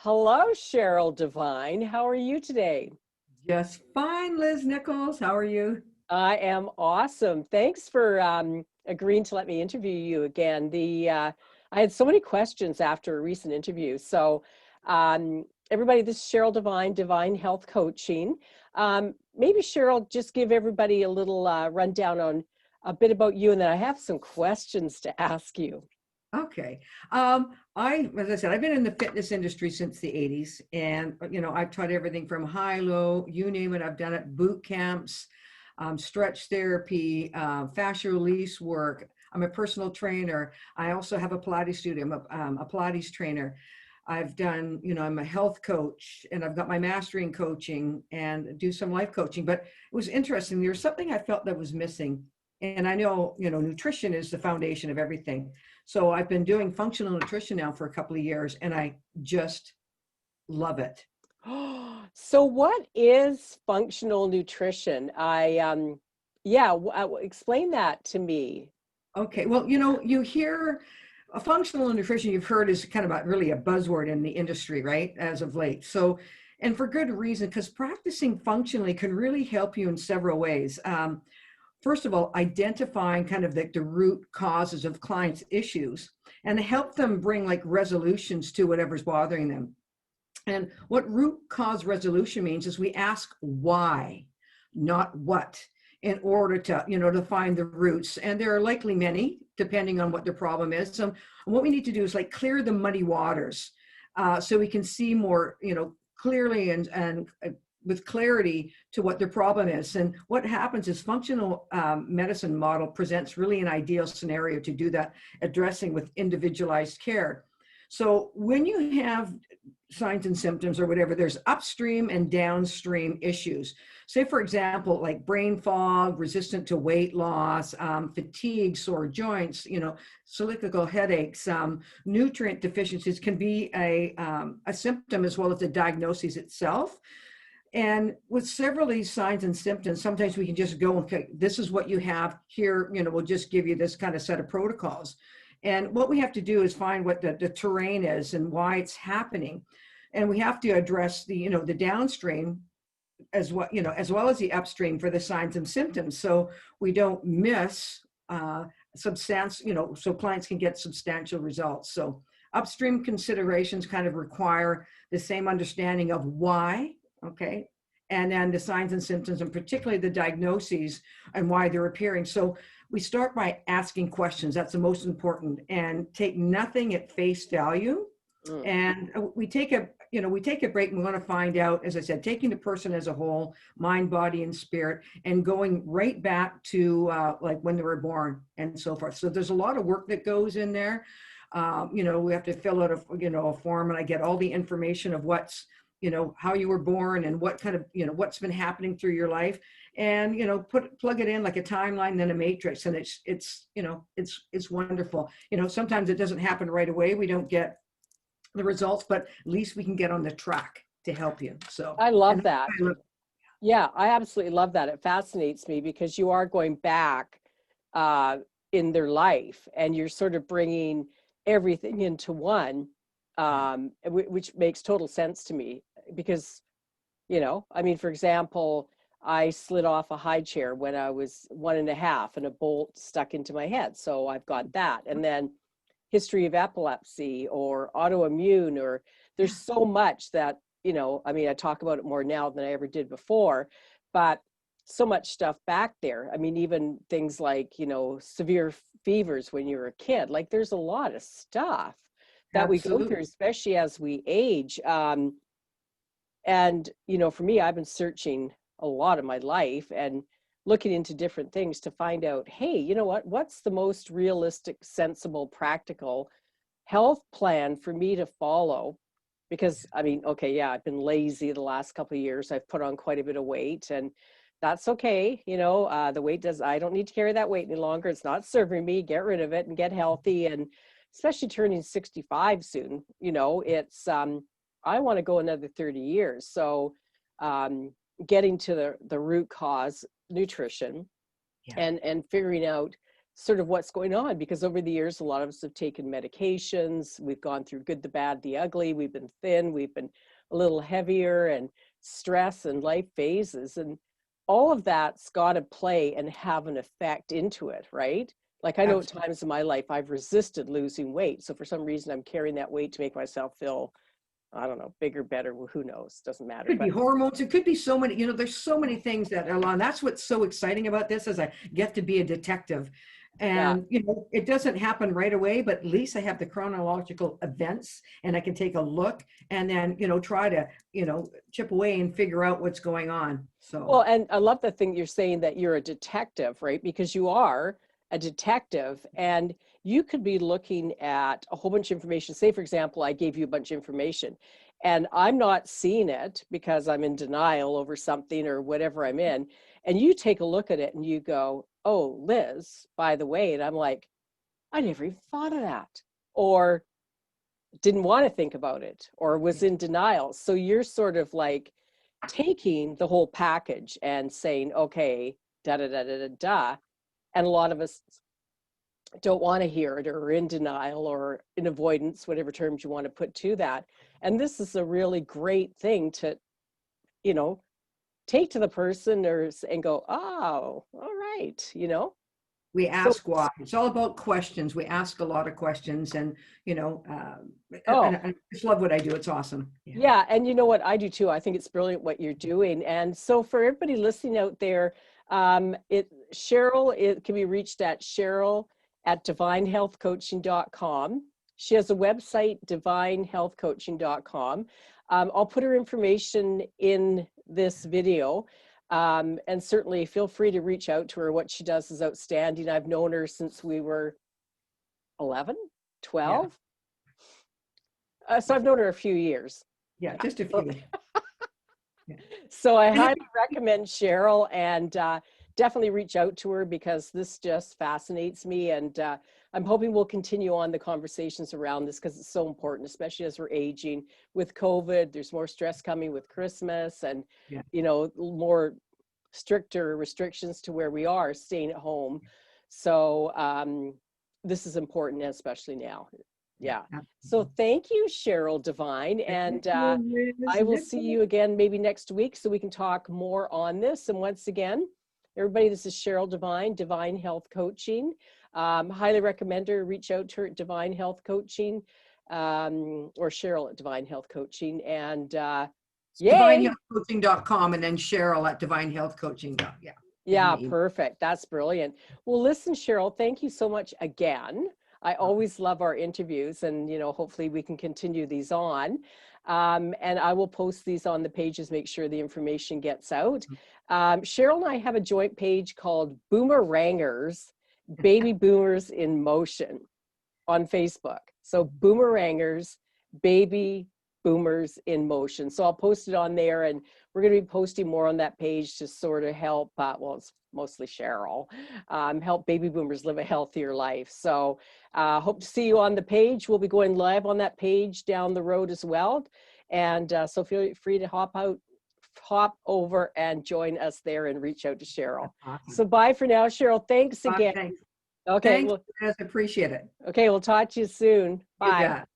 Hello, Cheryl Devine. How are you today? Just fine, Liz Nichols. How are you? I am awesome. Thanks for agreeing to let me interview you again. I had so many questions after a recent interview. Everybody, this is Cheryl Devine, Devine Health Coaching. Maybe Cheryl, just give everybody a little rundown on a bit about you, and then I have some questions to ask you. Okay. As I said, I've been in the fitness industry since the 80s, and I've taught everything from high, low, you name it. I've done it, boot camps, stretch therapy, fascia release work. I'm a personal trainer. I also have a Pilates studio. I'm a Pilates trainer. I've done, I'm a health coach, and I've got my mastery in coaching and do some life coaching. But it was interesting. There was something I felt that was missing. And I know, nutrition is the foundation of everything. So I've been doing functional nutrition now for a couple of years, and I just love it. So what is functional nutrition? Yeah, explain that to me. Okay, well, you hear a functional nutrition, you've heard is kind of really a buzzword in the industry, right, as of late. So, and for good reason, because practicing functionally can really help you in several ways. First of all, identifying kind of the root causes of clients' issues and help them bring like resolutions to whatever's bothering them. And what root cause resolution means is we ask why, not what, in order to find the roots. And there are likely many, depending on what the problem is. So what we need to do is like clear the muddy waters, so we can see more, clearly and with clarity to what their problem is. And what happens is functional medicine model presents really an ideal scenario to do that, addressing with individualized care. So when you have signs and symptoms or whatever, there's upstream and downstream issues. Say, for example, like brain fog, resistant to weight loss, fatigue, sore joints, cyclical headaches, nutrient deficiencies can be a symptom as well as the diagnosis itself. And with several of these signs and symptoms, sometimes we can just go, okay, this is what you have here, we'll just give you this kind of set of protocols. And what we have to do is find what the terrain is and why it's happening. And we have to address the downstream as well as the upstream for the signs and symptoms. So we don't miss so clients can get substantial results. So upstream considerations kind of require the same understanding of why, okay, and then the signs and symptoms, and particularly the diagnoses and why they're appearing. So we start by asking questions. That's the most important, and take nothing at face value. Mm. And we take a break, and we want to find out, as I said, taking the person as a whole, mind, body, and spirit, and going right back to like when they were born and so forth. So there's a lot of work that goes in there. We have to fill out a form, and I get all the information of what's, how you were born and what kind of, what's been happening through your life, and, plug it in like a timeline, then a matrix. And it's wonderful. Sometimes it doesn't happen right away. We don't get the results, but at least we can get on the track to help you. So, I and love that. Yeah, I absolutely love that. It fascinates me because you are going back uh, in their life, and you're sort of bringing everything into one, which makes total sense to me because, I mean, for example, I slid off a high chair when I was 1.5 and a bolt stuck into my head. So I've got that. And then history of epilepsy or autoimmune, or there's so much that, I mean, I talk about it more now than I ever did before, but so much stuff back there. I mean, even things like, severe fevers when you're a kid, like there's a lot of stuff that we go through, absolutely. especially as we age. And, for me, I've been searching a lot of my life and looking into different things to find out, hey, you know what's the most realistic, sensible, practical health plan for me to follow? Because I mean, okay, yeah, I've been lazy the last couple of years. I've put on quite a bit of weight, and that's okay. The weight I don't need to carry that weight any longer. It's not serving me. Get rid of it and get healthy. And especially turning 65 soon, I want to go another 30 years. So getting to the root cause, nutrition, Yeah. and figuring out sort of what's going on, because over the years, a lot of us have taken medications. We've gone through good, the bad, the ugly. We've been thin. We've been a little heavier, and stress and life phases. And all of that's got to play and have an effect into it, right? Like I know at Absolutely. times in my life, I've resisted losing weight. So for some reason, I'm carrying that weight to make myself feel, I don't know, bigger, better, who knows, doesn't matter. Could be But hormones. It could be so many, there's so many things that are on. That's what's so exciting about this is I get to be a detective. yeah, And, it doesn't happen right away, but at least I have the chronological events and I can take a look and then, try to, chip away and figure out what's going on. So, well, and I love the thing you're saying that you're a detective, right? Because you are a detective, and you could be looking at a whole bunch of information. Say, for example, I gave you a bunch of information and I'm not seeing it because I'm in denial over something or whatever I'm in. And you take a look at it and you go, oh, Liz, by the way. And I'm like, I never even thought of that. Or didn't want to think about it, or was yeah. in denial. So you're sort of like taking the whole package and saying, okay, da da da da da da. And a lot of us don't want to hear it, or are in denial, or in avoidance, whatever terms you want to put to that. And this is a really great thing to, you know, take to the person and go, oh, all right. We So, ask why. It's all about questions. We ask a lot of questions and, and oh, I just love what I do. It's awesome. Yeah. yeah, and you know what? I do too. I think it's brilliant what you're doing. And so for everybody listening out there, it can be reached at Cheryl at divinehealthcoaching.com. She has a website, divinehealthcoaching.com. I'll put her information in this video. And certainly feel free to reach out to her. What she does is outstanding. I've known her since we were 11, Yeah. 12. So I've known her a few years. Yeah. Just a So, few. Yeah. so I And highly recommend Cheryl, and definitely reach out to her because this just fascinates me. And I'm hoping we'll continue on the conversations around this because it's so important, especially as we're aging. With COVID, there's more stress coming with Christmas and, yeah. more stricter restrictions to where we are staying at home. So this is important, especially now. Yeah. Yeah. So Absolutely. thank you, Cheryl Devine. Thank And you, Liz I will see Nichols. you again maybe next week so we can talk more on this. And once again, everybody, this is Cheryl Devine, Devine Health Coaching. Highly recommend her. Reach out to her at Devine Health Coaching, or Cheryl at Devine Health Coaching. And yay. DivineHealthCoaching.com and then Cheryl at DivineHealthCoaching. Yeah. Yeah, perfect. That's brilliant. Well, listen, Cheryl, thank you so much again. I always love our interviews, and hopefully we can continue these on. And I will post these on the pages, make sure the information gets out. Cheryl and I have a joint page called Boomerangers, Baby Boomers in Motion on Facebook. So Boomerangers, Baby Boomers in Motion. So I'll post it on there, and we're going to be posting more on that page to sort of help, well, it's mostly Cheryl, help baby boomers live a healthier life. So hope to see you on the page. We'll be going live on that page down the road as well. And so feel free to hop over and join us there and reach out to Cheryl. Awesome. So bye for now, Cheryl. Thanks again. Thanks. Okay. Thanks, Liz. Appreciate it. Okay. We'll talk to you soon. You Bye. bet.